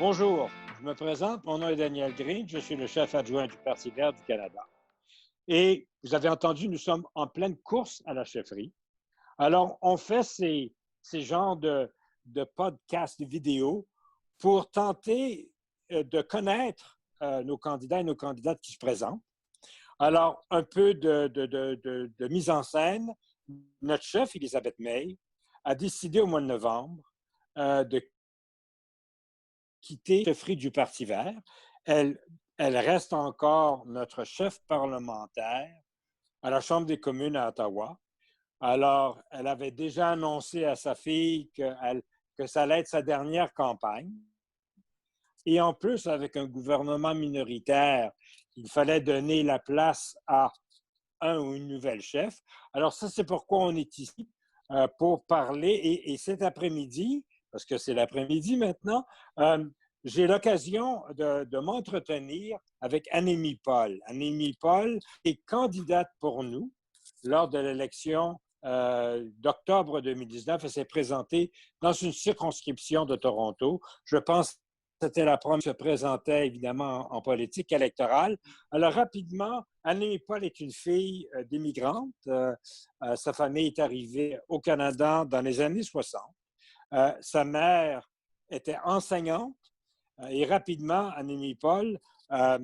Bonjour, je me présente, mon nom est Daniel Green, je suis le chef adjoint du Parti vert du Canada. Et vous avez entendu, nous sommes en pleine course à la chefferie. Alors, on fait ces genres de podcasts vidéo pour tenter de connaître nos candidats et nos candidates qui se présentent. Alors, un peu de mise en scène. Notre chef, Elisabeth May, a décidé au mois de novembre de quitter la chefferie du Parti vert. Elle, elle reste encore notre chef parlementaire à la Chambre des communes à Ottawa. Alors, elle avait déjà annoncé à sa fille que ça allait être sa dernière campagne. Et en plus, avec un gouvernement minoritaire, il fallait donner la place à un ou une nouvelle chef. Alors ça, c'est pourquoi on est ici, pour parler. Et cet après-midi, parce que c'est l'après-midi maintenant, j'ai l'occasion de m'entretenir avec Annemie Paul. Annemie Paul est candidate pour nous lors de l'élection d'octobre 2019. Elle s'est présentée dans une circonscription de Toronto. Je pense que c'était la première qui se présentait évidemment en politique électorale. Alors rapidement, Annemie Paul est une fille d'immigrante. Sa famille est arrivée au Canada dans les années 60. Sa mère était enseignante et rapidement, Annemie Paul a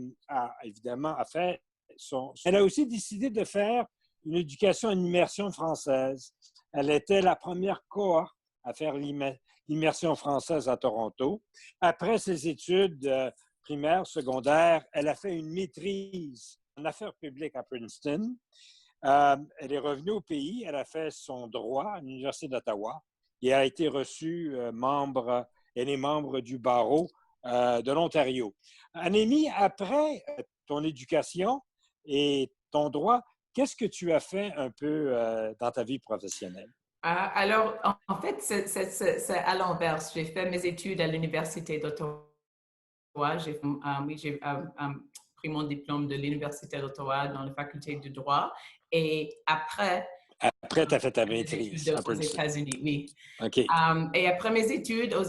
fait son... Elle a aussi décidé de faire une éducation en immersion française. Elle était la première cohorte à faire l'immersion française à Toronto. Après ses études primaires, secondaires, elle a fait une maîtrise en affaires publiques à Princeton. Elle est revenue au pays, elle a fait son droit à l'Université d'Ottawa et a été reçue elle est membre du barreau de l'Ontario. Annemie, après ton éducation et ton droit, qu'est-ce que tu as fait un peu dans ta vie professionnelle? Alors, en fait, c'est à l'inverse. J'ai fait mes études à l'Université d'Ottawa. J'ai pris mon diplôme de l'Université d'Ottawa dans la faculté de droit. Et après, Après, tu as fait ta mes études maîtrise à aux Princeton. États-Unis, oui. OK. Et après mes études aux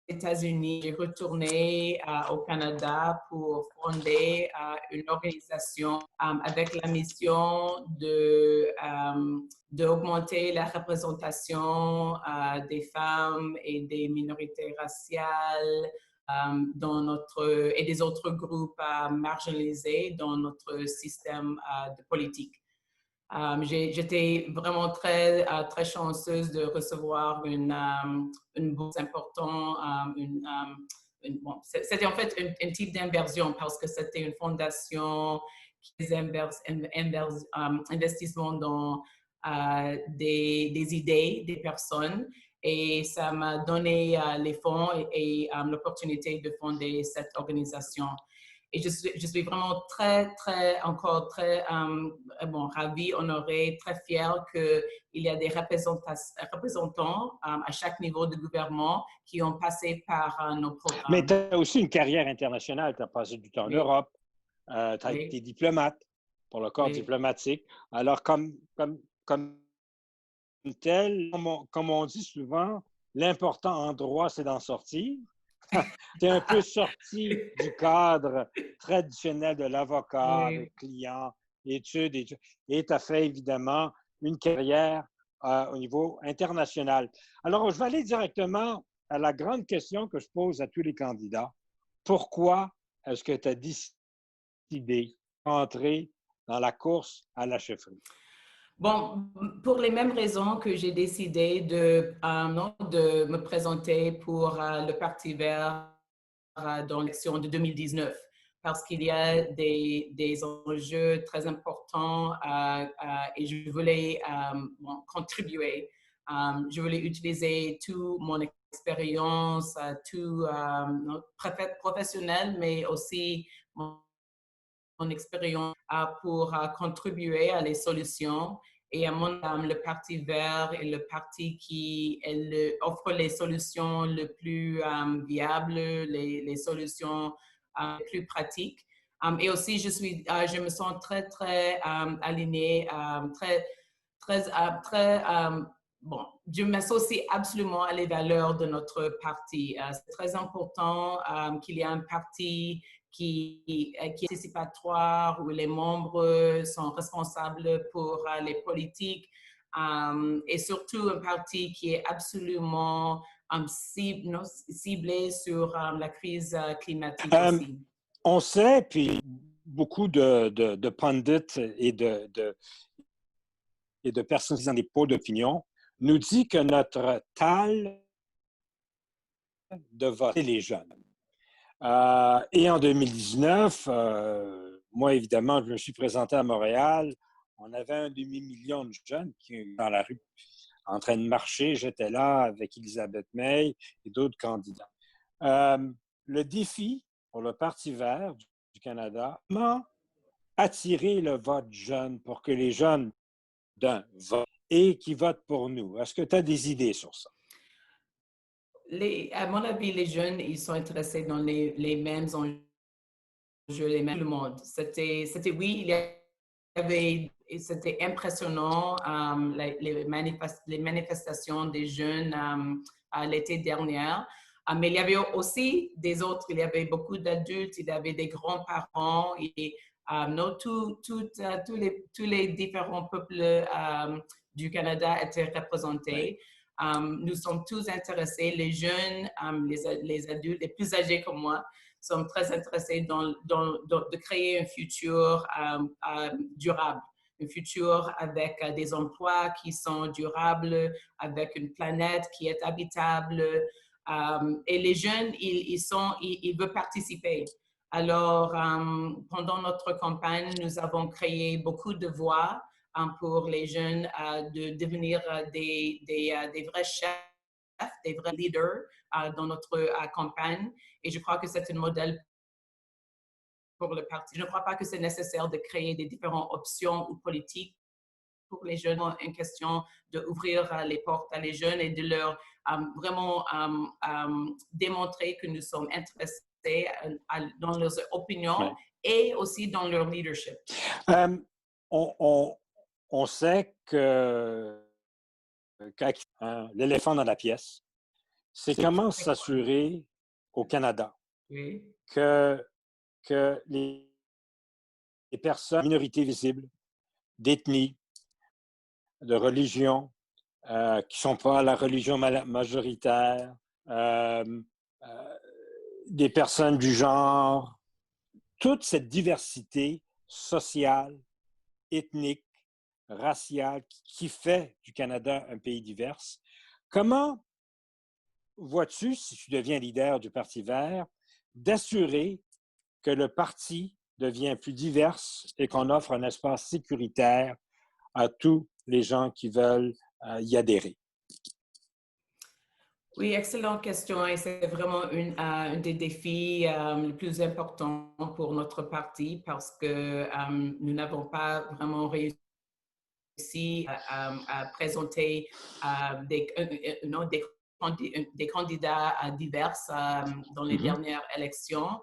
États-Unis, j'ai retourné au Canada pour fonder une organisation avec la mission d'augmenter la représentation des femmes et des minorités raciales et des autres groupes marginalisés dans notre système de politique. J'étais vraiment très chanceuse de recevoir une bourse importante. Bon, c'était en fait un type d'inversion parce que c'était une fondation qui investissement dans des idées des personnes. Et ça m'a donné les fonds et l'opportunité de fonder cette organisation. Et je suis vraiment encore très ravie, honorée, très fière qu'il y a des représentants à chaque niveau de gouvernement qui ont passé par nos Mais programmes. tu as aussi une carrière internationale. Tu as passé du temps en Oui, Europe. Tu as oui, été diplomate pour le corps oui. diplomatique. Alors, comme tel, comme on dit souvent, l'important en droit, c'est d'en sortir. Tu es un peu sorti du cadre traditionnel de l'avocat Oui. avec clients, études, et tu as fait évidemment une carrière au niveau international. Alors, je vais aller directement à la grande question que je pose à tous les candidats. Pourquoi est-ce que tu as décidé d'entrer dans la course à la chefferie? Bon, pour les mêmes raisons que j'ai décidé de me présenter pour le Parti vert dans l'élection de 2019 parce qu'il y a des enjeux très importants et je voulais contribuer. Je voulais utiliser toute mon expérience, tout professionnel, mais aussi mon expérience pour contribuer à les solutions. Et à mon âme, le Parti vert est le parti qui offre les solutions les plus viables, les solutions les plus pratiques. Et aussi, je me sens très alignée, très bon, je m'associe absolument à les valeurs de notre parti. C'est très important qu'il y ait un parti qui est participatoire, où les membres sont responsables pour les politiques, et surtout un parti qui est absolument ciblé sur la crise climatique aussi. On sait, puis beaucoup de pundits et de personnes dans des pots d'opinion nous dit que notre tal de voter les jeunes. Et en 2019, moi, évidemment, je me suis présenté à Montréal. On avait un demi-million de jeunes qui dans la rue en train de marcher. J'étais là avec Elisabeth May et d'autres candidats. Le défi pour le Parti vert du Canada, comment attirer le vote jeune pour que les jeunes d'un vote et qui votent pour nous? Est-ce que tu as des idées sur ça? À mon avis, les jeunes, ils sont intéressés dans les mêmes enjeux, les mêmes, tout le monde. Oui, il y avait, c'était impressionnant, les manifestations des jeunes l'été dernier. Mais il y avait aussi des autres, il y avait beaucoup d'adultes, il y avait des grands-parents et tous les différents peuples du Canada étaient représentés. Nous sommes tous intéressés, les jeunes, les adultes, les plus âgés comme moi, sont très intéressés de créer un futur durable, un futur avec des emplois qui sont durables, avec une planète qui est habitable. Et les jeunes, ils veulent participer. Alors, pendant notre campagne, nous avons créé beaucoup de voix pour les jeunes de devenir des vrais chefs, des vrais leaders dans notre campagne. Et je crois que c'est un modèle pour le parti. Je ne crois pas que c'est nécessaire de créer des différentes options ou politiques pour les jeunes. Une question d'ouvrir les portes à les jeunes et de leur vraiment démontrer que nous sommes intéressés dans leurs opinions et aussi dans leur leadership. On sait que l'éléphant dans la pièce, c'est comment s'assurer au Canada que les personnes, minorités visibles, d'ethnie, de religion, qui ne sont pas la religion majoritaire, des personnes du genre, toute cette diversité sociale, ethnique, raciale, qui fait du Canada un pays divers. Comment vois-tu, si tu deviens leader du Parti vert, d'assurer que le parti devient plus divers et qu'on offre un espace sécuritaire à tous les gens qui veulent y adhérer? Oui, excellente question et c'est vraiment un des défis les plus importants pour notre parti parce que nous n'avons pas vraiment réussi à présenter des candidats divers dans les dernières élections.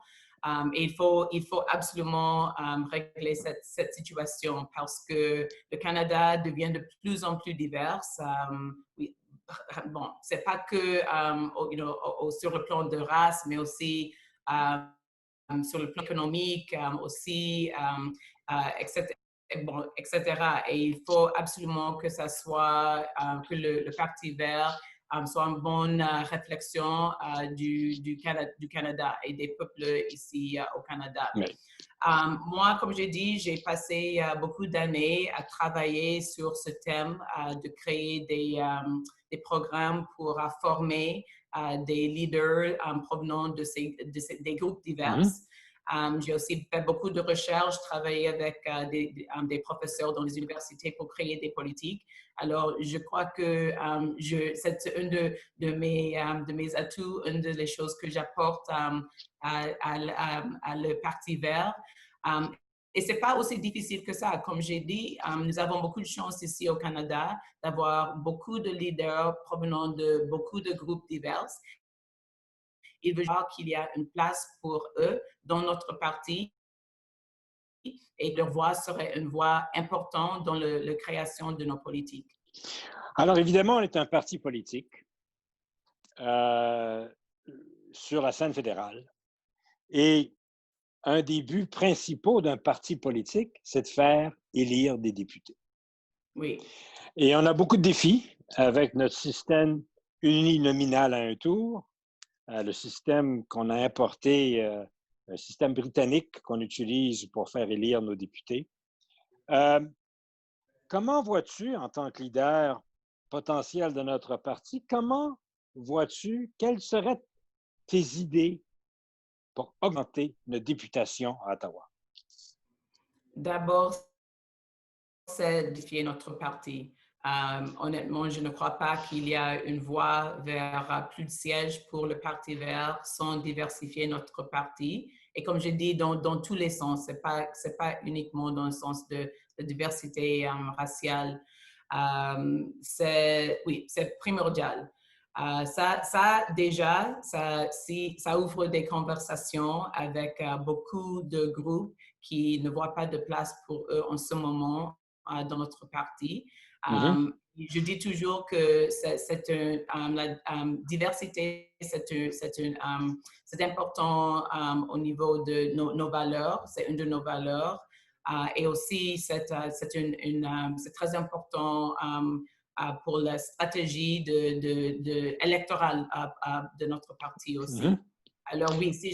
Et il faut absolument régler cette situation parce que le Canada devient de plus en plus divers. Oui, bon, c'est pas que sur le plan de race, mais aussi sur le plan économique, aussi, etc. Bon, etc. Et il faut absolument que ça soit, que le Parti vert soit une bonne réflexion du Canada et des peuples ici au Canada. Oui. Moi, comme j'ai dit, j'ai passé beaucoup d'années à travailler sur ce thème, de créer des programmes pour former des leaders provenant des groupes divers. J'ai aussi fait beaucoup de recherches, travaillé avec des professeurs dans les universités pour créer des politiques. Alors, je crois que c'est une de mes atouts, une des choses que j'apporte à le Parti vert. Et ce n'est pas aussi difficile que ça. Comme j'ai dit, nous avons beaucoup de chance ici au Canada d'avoir beaucoup de leaders provenant de beaucoup de groupes divers. Ils veulent voir qu'il y a une place pour eux dans notre parti et leur voix serait une voix importante dans la création de nos politiques. Alors, évidemment, on est un parti politique euh, sur la scène fédérale. Et un des buts principaux d'un parti politique, c'est de faire élire des députés. Oui. Et on a beaucoup de défis avec notre système uninominal à un tour, le système qu'on a importé, un système britannique qu'on utilise pour faire élire nos députés. Comment vois-tu, en tant que leader potentiel de notre parti, comment vois-tu, quelles seraient tes idées pour augmenter notre députation à Ottawa? D'abord, c'est diversifier notre parti. Honnêtement, je ne crois pas qu'il y a une voie vers plus de sièges pour le Parti vert sans diversifier notre parti. Et comme je dis, dans tous les sens, c'est pas uniquement dans le sens de diversité raciale. Oui, c'est primordial. Déjà, ça ouvre des conversations avec beaucoup de groupes qui ne voient pas de place pour eux en ce moment dans notre parti. Mm-hmm. Je dis toujours que la diversité, c'est important au niveau de nos valeurs, c'est une de nos valeurs. Et aussi, c'est très important pour la stratégie électorale de notre parti aussi. Mm-hmm. Alors oui, si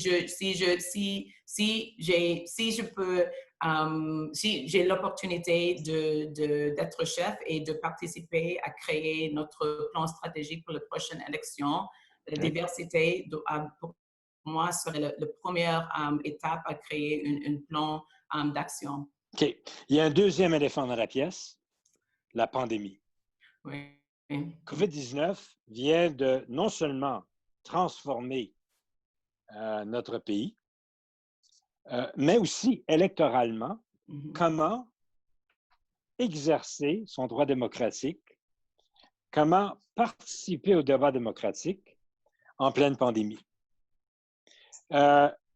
j'ai l'opportunité d'être chef et de participer à créer notre plan stratégique pour la prochaine élection, la diversité pour moi serait la première étape à créer un plan d'action. OK. Il y a un deuxième éléphant dans la pièce, la pandémie. Oui. COVID-19 vient de non seulement transformer notre pays, mais aussi électoralement, comment exercer son droit démocratique, comment participer au débat démocratique en pleine pandémie.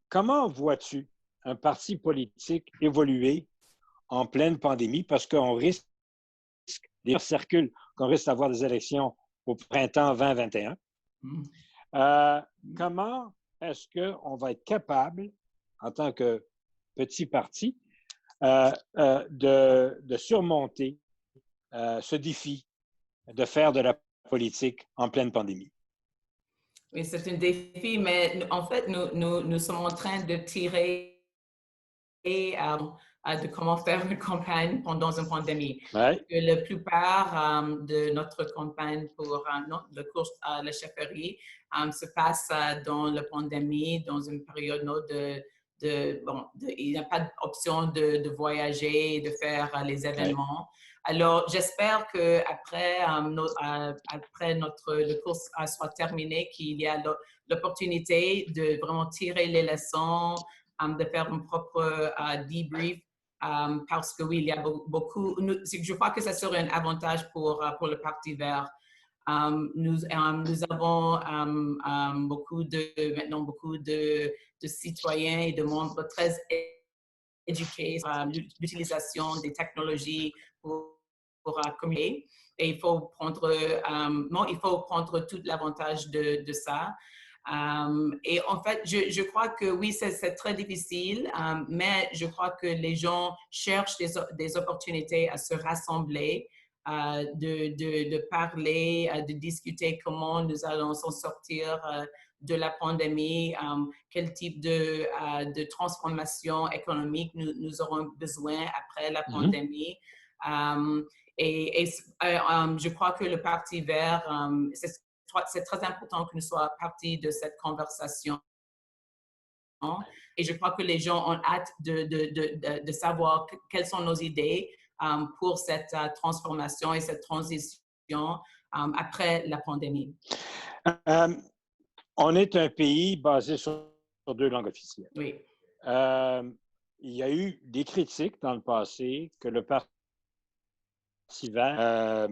Comment vois-tu un parti politique évoluer en pleine pandémie? Parce qu'on risque, des rumeurs circulent qu'on risque d'avoir des élections au printemps 2021. Comment est-ce qu'on va être capable, en tant que petit parti, de surmonter ce défi de faire de la politique en pleine pandémie? Oui, c'est un défi, mais en fait, nous sommes en train de tirer de comment faire une campagne pendant une pandémie. Ouais. La plupart de notre campagne pour le cours à la chefferie se passe dans la pandémie, dans une période il n'y a pas d'option de voyager et de faire les événements. Ouais. Alors, j'espère qu'après le cours soit terminé, qu'il y a l'opportunité de vraiment tirer les leçons, de faire un propre debrief, parce que oui, il y a beaucoup, je crois que ça serait un avantage pour le Parti vert. Nous avons maintenant beaucoup de citoyens et de membres très éduqués sur l'utilisation des technologies pour communiquer. Et il faut prendre tout l'avantage de ça. Et en fait, je crois que oui, c'est très difficile, mais je crois que les gens cherchent des opportunités à se rassembler, de parler, de discuter comment nous allons s'en sortir de la pandémie, quel type de transformation économique nous aurons besoin après la pandémie. Je crois que le Parti vert, c'est très important que nous soyons partie de cette conversation. Et je crois que les gens ont hâte de savoir quelles sont nos idées pour cette transformation et cette transition après la pandémie. On est un pays basé sur 2 langues officielles. Oui. Il y a eu des critiques dans le passé que le Parti vert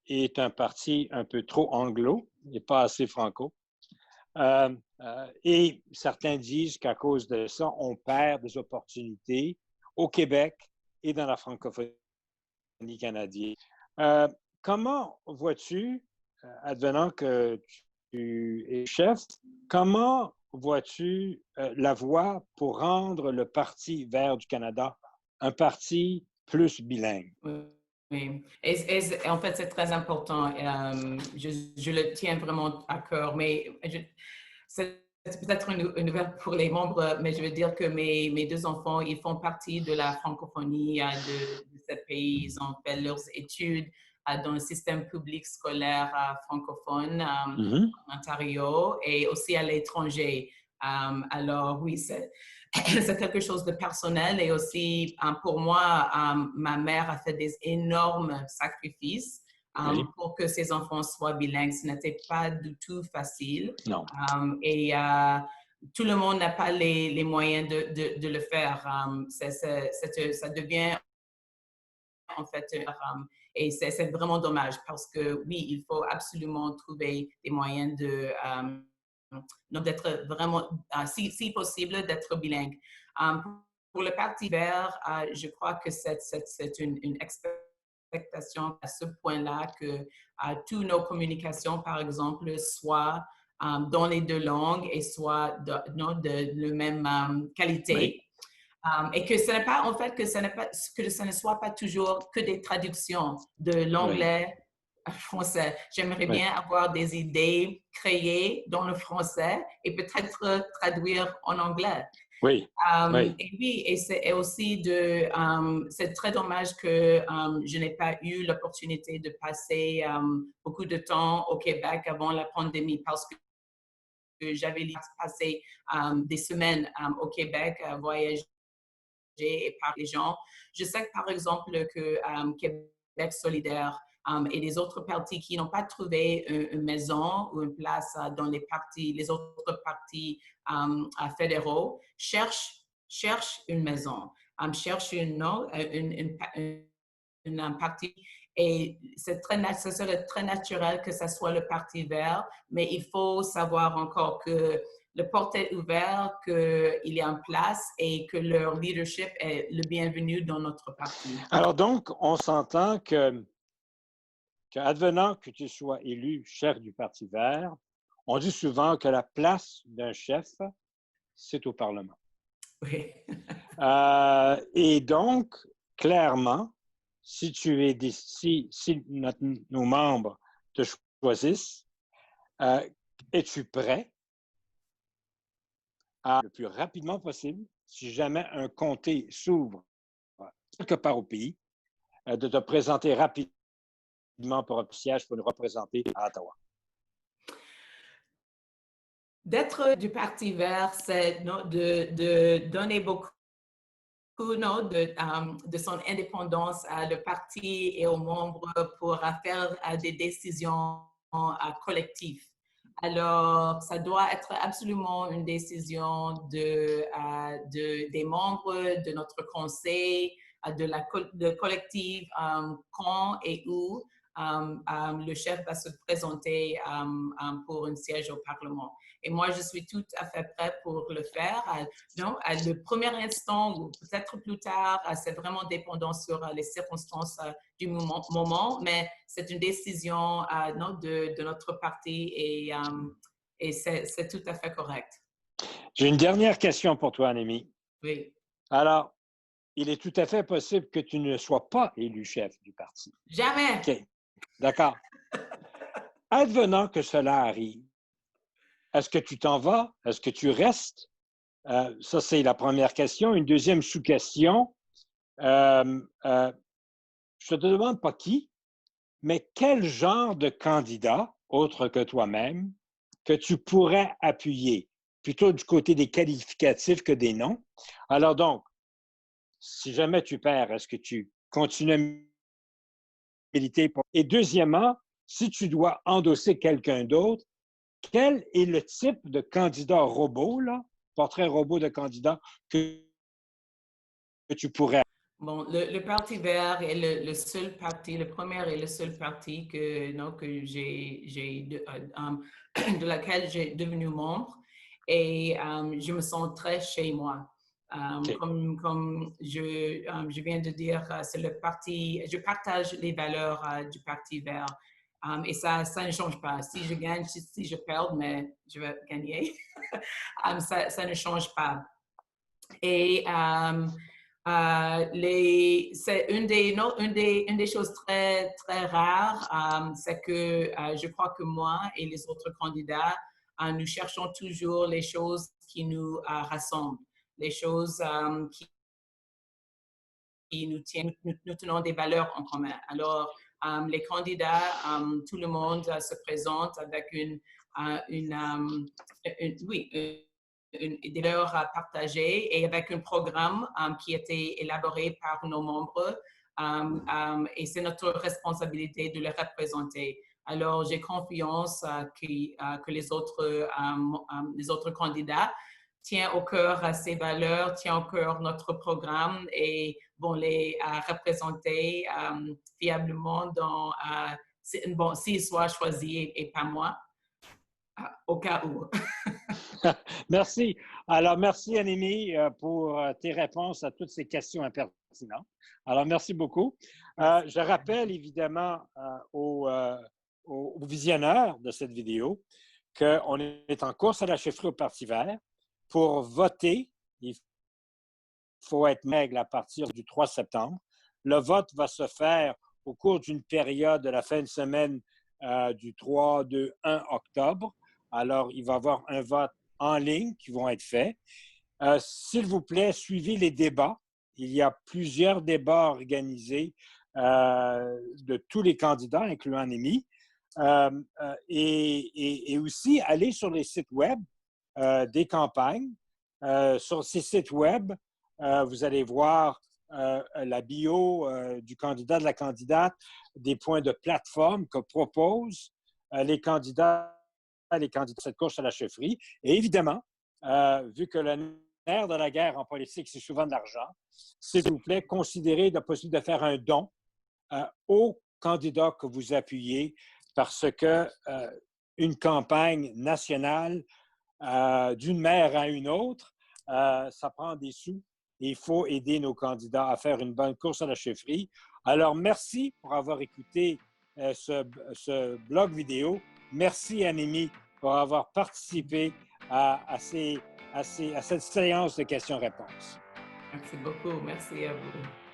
est un parti un peu trop anglo et pas assez franco. Et certains disent qu'à cause de ça, on perd des opportunités au Québec et dans la francophonie canadienne. comment vois-tu, advenant que tu es chef, comment vois-tu la voie pour rendre le Parti vert du Canada un parti plus bilingue? Oui. Oui. Et en fait, c'est très important. Je le tiens vraiment à cœur, mais c'est peut-être une nouvelle pour les membres, mais je veux dire que mes deux enfants, ils font partie de la francophonie de ce pays. Ils ont fait leurs études dans le système public scolaire francophone Mhm. en Ontario et aussi à l'étranger. Alors oui, c'est quelque chose de personnel et aussi pour moi, ma mère a fait des énormes sacrifices Oui, pour que ses enfants soient bilingues. Ce n'était pas du tout facile non, et tout le monde n'a pas les moyens de le faire. Ça devient en fait et c'est vraiment dommage parce que oui, il faut absolument trouver des moyens d'être vraiment, si possible, d'être bilingue. Pour le Parti vert, je crois que c'est une expectation à ce point-là que toutes nos communications, par exemple, soient dans les deux langues et soient de la même oui, qualité. Et que ce n'est pas, en fait, que ce ne soit pas toujours que des traductions de oui, l'anglais à français. J'aimerais oui, bien avoir des idées créées dans le français et peut-être traduire en anglais. oui, oui, Et oui, et aussi c'est très dommage que je n'ai pas eu l'opportunité de passer beaucoup de temps au Québec avant la pandémie parce que j'avais passé des semaines au Québec, voyager et par les gens. Je sais que, par exemple, que Québec solidaire et les autres partis qui n'ont pas trouvé une maison ou une place dans les autres partis fédéraux cherchent une maison, cherchent une partie. Et ça serait très naturel que ce soit le Parti vert, mais il faut savoir encore que le porte est ouvert, qu'il est en place et que leur leadership est le bienvenu dans notre parti. Alors donc, on s'entend advenant que tu sois élu chef du Parti vert, on dit souvent que la place d'un chef, c'est au Parlement. Oui. Et donc, clairement, si nos membres te choisissent, euh, es-tu prêt le plus rapidement possible, si jamais un comté s'ouvre quelque part au pays, de te présenter rapidement pour un siège pour nous représenter à Ottawa? D'être du Parti vert, c'est de donner beaucoup de son indépendance à le parti et aux membres pour faire des décisions collectives. Alors, ça doit être absolument une décision des membres de notre conseil, de collectif, quand et où le chef va se présenter pour un siège au Parlement. Et moi, je suis tout à fait prête pour le faire. Non, à le premier instant ou peut-être plus tard, c'est vraiment dépendant sur les circonstances du moment, mais c'est une décision non, de notre parti et c'est tout à fait correct. J'ai une dernière question pour toi, Anémie. Oui. Alors, il est tout à fait possible que tu ne sois pas élu chef du parti. Jamais. OK, d'accord. Advenant que cela arrive, est-ce que tu t'en vas? Est-ce que tu restes? Ça, c'est la première question. Une deuxième sous-question. Je ne te demande pas qui, mais quel genre de candidat, autre que toi-même, que tu pourrais appuyer, plutôt du côté des qualificatifs que des noms. Alors donc, si jamais tu perds, est-ce que tu continues à militer pour... Et deuxièmement, si tu dois endosser quelqu'un d'autre, quel est le type de candidat robot, là, portrait robot de candidat que tu pourrais... Bon, le Parti vert est le seul parti, le premier et le seul parti que de laquelle j'ai devenu membre et je me sens très chez moi. OK. Comme je viens de dire, c'est le parti, je partage les valeurs du Parti vert. Et ça ne change pas. Si je gagne, si je perds, mais je vais gagner, ça ne change pas. Et c'est une des choses très, très rares, c'est que je crois que moi et les autres candidats, nous cherchons toujours les choses qui nous rassemblent, les choses qui nous tiennent, nous tenons des valeurs en commun. Alors, les candidats, tout le monde se présente avec des valeurs partagées et avec un programme qui a été élaboré par nos membres. Et c'est notre responsabilité de les représenter. Alors, j'ai confiance que les autres candidats tiennent au cœur ces valeurs, tiennent au cœur notre programme et vont les représenter fiablement s'ils soient choisis et pas moi, au cas où. Merci. Alors, merci, Anémie, pour tes réponses à toutes ces questions impertinentes. Alors, merci beaucoup. Je rappelle évidemment aux visionneurs de cette vidéo qu'on est en course à la chefferie au Parti vert. Pour voter, il faut être maigre à partir du 3 septembre. Le vote va se faire au cours d'une période de la fin de semaine du 3, 2, 1 octobre. Alors, il va y avoir un vote en ligne qui vont être faits. S'il vous plaît, suivez les débats. Il y a plusieurs débats organisés de tous les candidats, incluant Anémie. Et aussi, allez sur les sites web des campagnes. Sur ces sites web, vous allez voir la bio du candidat, de la candidate, des points de plateforme que proposent les candidats de cette course à la chefferie. Et évidemment, vu que le nerf de la guerre en politique, c'est souvent de l'argent, s'il vous plaît, considérez la possibilité de faire un don au candidat que vous appuyez parce que une campagne nationale d'une maire à une autre, ça prend des sous et il faut aider nos candidats à faire une bonne course à la chefferie. Alors, merci pour avoir écouté ce blog vidéo. Merci, Anémie, pour avoir participé à cette séance de questions-réponses. Merci beaucoup. Merci à vous.